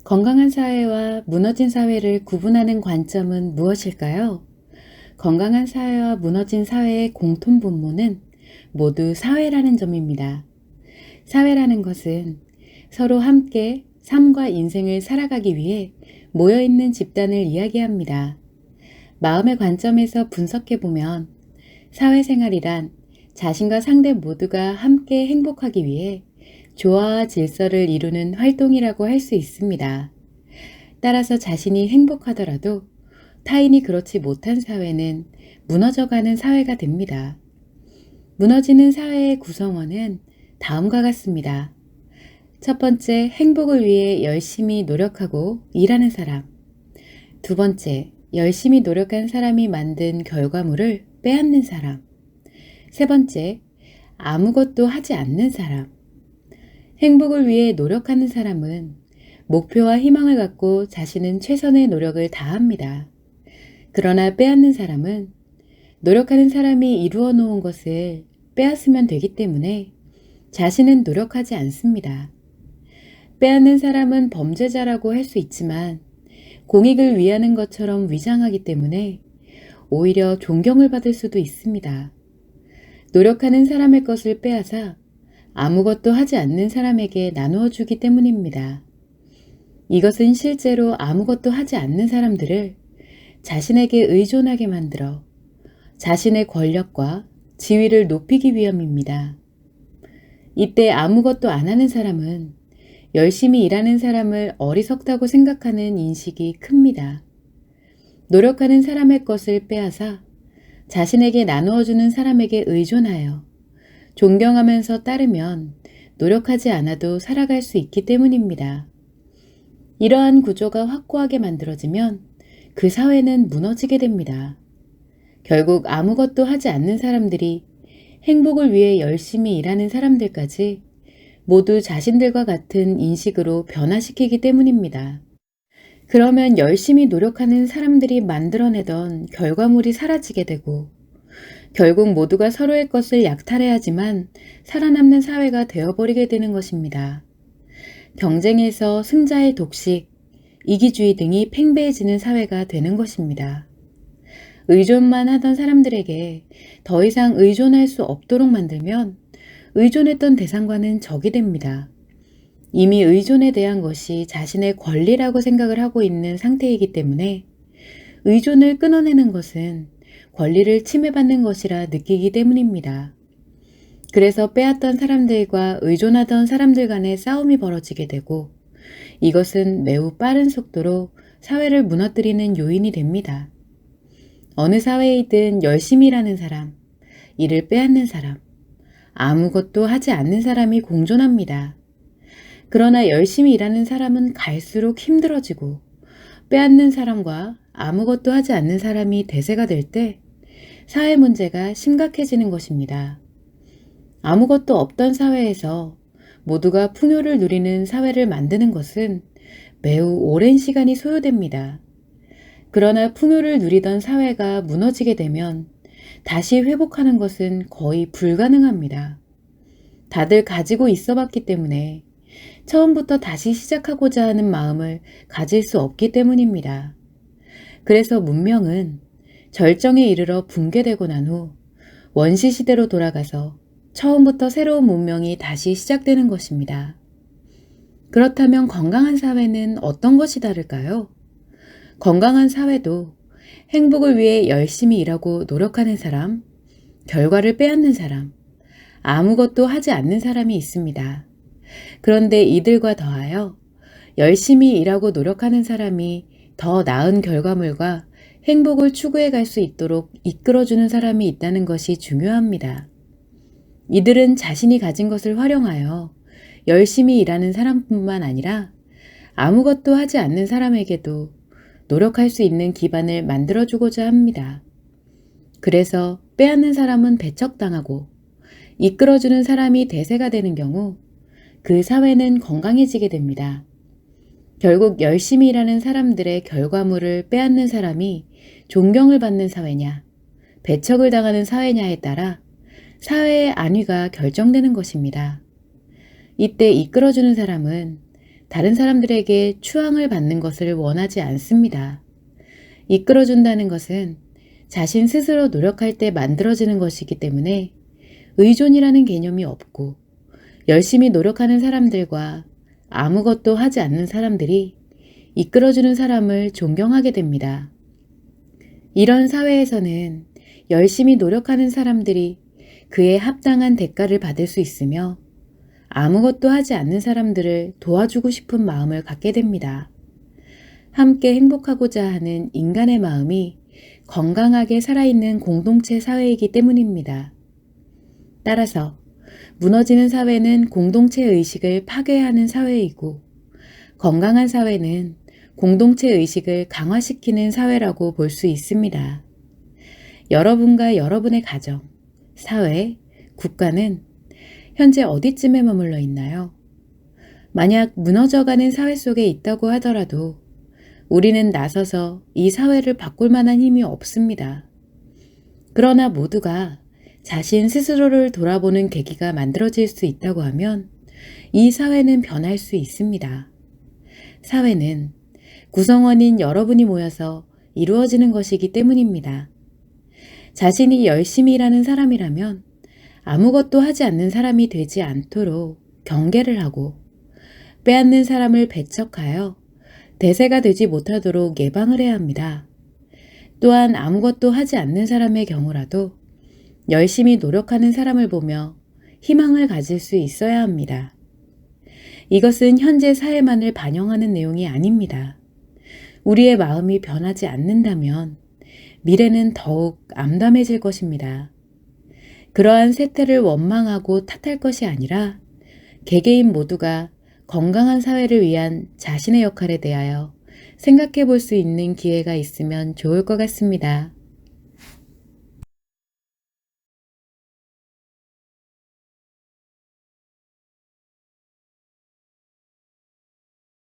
건강한 사회와 무너진 사회를 구분하는 관점은 무엇일까요? 건강한 사회와 무너진 사회의 공통 분모는 모두 사회라는 점입니다. 사회라는 것은 서로 함께 삶과 인생을 살아가기 위해 모여있는 집단을 이야기합니다. 마음의 관점에서 분석해보면 사회생활이란 자신과 상대 모두가 함께 행복하기 위해 조화와 질서를 이루는 활동이라고 할 수 있습니다. 따라서 자신이 행복하더라도 타인이 그렇지 못한 사회는 무너져가는 사회가 됩니다. 무너지는 사회의 구성원은 다음과 같습니다. 첫 번째, 행복을 위해 열심히 노력하고 일하는 사람. 두 번째, 열심히 노력한 사람이 만든 결과물을 빼앗는 사람. 세 번째, 아무것도 하지 않는 사람. 행복을 위해 노력하는 사람은 목표와 희망을 갖고 자신은 최선의 노력을 다합니다. 그러나 빼앗는 사람은 노력하는 사람이 이루어 놓은 것을 빼앗으면 되기 때문에 자신은 노력하지 않습니다. 빼앗는 사람은 범죄자라고 할 수 있지만 공익을 위하는 것처럼 위장하기 때문에 오히려 존경을 받을 수도 있습니다. 노력하는 사람의 것을 빼앗아 아무것도 하지 않는 사람에게 나누어 주기 때문입니다. 이것은 실제로 아무것도 하지 않는 사람들을 자신에게 의존하게 만들어 자신의 권력과 지위를 높이기 위함입니다. 이때 아무것도 안 하는 사람은 열심히 일하는 사람을 어리석다고 생각하는 인식이 큽니다. 노력하는 사람의 것을 빼앗아 자신에게 나누어주는 사람에게 의존하여 존경하면서 따르면 노력하지 않아도 살아갈 수 있기 때문입니다. 이러한 구조가 확고하게 만들어지면 그 사회는 무너지게 됩니다. 결국 아무것도 하지 않는 사람들이 행복을 위해 열심히 일하는 사람들까지 모두 자신들과 같은 인식으로 변화시키기 때문입니다. 그러면 열심히 노력하는 사람들이 만들어내던 결과물이 사라지게 되고 결국 모두가 서로의 것을 약탈해야지만 살아남는 사회가 되어버리게 되는 것입니다. 경쟁에서 승자의 독식, 이기주의 등이 팽배해지는 사회가 되는 것입니다. 의존만 하던 사람들에게 더 이상 의존할 수 없도록 만들면 의존했던 대상과는 적이 됩니다. 이미 의존에 대한 것이 자신의 권리라고 생각을 하고 있는 상태이기 때문에 의존을 끊어내는 것은 권리를 침해받는 것이라 느끼기 때문입니다. 그래서 빼앗던 사람들과 의존하던 사람들 간의 싸움이 벌어지게 되고 이것은 매우 빠른 속도로 사회를 무너뜨리는 요인이 됩니다. 어느 사회이든 열심히 일하는 사람, 이를 빼앗는 사람, 아무것도 하지 않는 사람이 공존합니다. 그러나 열심히 일하는 사람은 갈수록 힘들어지고 빼앗는 사람과 아무것도 하지 않는 사람이 대세가 될 때 사회 문제가 심각해지는 것입니다. 아무것도 없던 사회에서 모두가 풍요를 누리는 사회를 만드는 것은 매우 오랜 시간이 소요됩니다. 그러나 풍요를 누리던 사회가 무너지게 되면 다시 회복하는 것은 거의 불가능합니다. 다들 가지고 있어 봤기 때문에 처음부터 다시 시작하고자 하는 마음을 가질 수 없기 때문입니다. 그래서 문명은 절정에 이르러 붕괴되고 난 후 원시시대로 돌아가서 처음부터 새로운 문명이 다시 시작되는 것입니다. 그렇다면 건강한 사회는 어떤 것이 다를까요? 건강한 사회도 행복을 위해 열심히 일하고 노력하는 사람, 결과를 빼앗는 사람, 아무것도 하지 않는 사람이 있습니다. 그런데 이들과 더하여 열심히 일하고 노력하는 사람이 더 나은 결과물과 행복을 추구해 갈 수 있도록 이끌어주는 사람이 있다는 것이 중요합니다. 이들은 자신이 가진 것을 활용하여 열심히 일하는 사람뿐만 아니라 아무것도 하지 않는 사람에게도 노력할 수 있는 기반을 만들어주고자 합니다. 그래서 빼앗는 사람은 배척당하고 이끌어주는 사람이 대세가 되는 경우 그 사회는 건강해지게 됩니다. 결국 열심히 일하는 사람들의 결과물을 빼앗는 사람이 존경을 받는 사회냐, 배척을 당하는 사회냐에 따라 사회의 안위가 결정되는 것입니다. 이때 이끌어주는 사람은 다른 사람들에게 추앙을 받는 것을 원하지 않습니다. 이끌어준다는 것은 자신 스스로 노력할 때 만들어지는 것이기 때문에 의존이라는 개념이 없고, 열심히 노력하는 사람들과 아무것도 하지 않는 사람들이 이끌어주는 사람을 존경하게 됩니다. 이런 사회에서는 열심히 노력하는 사람들이 그에 합당한 대가를 받을 수 있으며, 아무것도 하지 않는 사람들을 도와주고 싶은 마음을 갖게 됩니다. 함께 행복하고자 하는 인간의 마음이 건강하게 살아있는 공동체 사회이기 때문입니다. 따라서 무너지는 사회는 공동체 의식을 파괴하는 사회이고, 건강한 사회는 공동체 의식을 강화시키는 사회라고 볼 수 있습니다. 여러분과 여러분의 가정, 사회, 국가는 현재 어디쯤에 머물러 있나요? 만약 무너져가는 사회 속에 있다고 하더라도 우리는 나서서 이 사회를 바꿀 만한 힘이 없습니다. 그러나 모두가 자신 스스로를 돌아보는 계기가 만들어질 수 있다고 하면 이 사회는 변할 수 있습니다. 사회는 구성원인 여러분이 모여서 이루어지는 것이기 때문입니다. 자신이 열심히 일하는 사람이라면 아무것도 하지 않는 사람이 되지 않도록 경계를 하고, 빼앗는 사람을 배척하여 대세가 되지 못하도록 예방을 해야 합니다. 또한 아무것도 하지 않는 사람의 경우라도 열심히 노력하는 사람을 보며 희망을 가질 수 있어야 합니다. 이것은 현재 사회만을 반영하는 내용이 아닙니다. 우리의 마음이 변하지 않는다면 미래는 더욱 암담해질 것입니다. 그러한 세태를 원망하고 탓할 것이 아니라 개개인 모두가 건강한 사회를 위한 자신의 역할에 대하여 생각해 볼 수 있는 기회가 있으면 좋을 것 같습니다.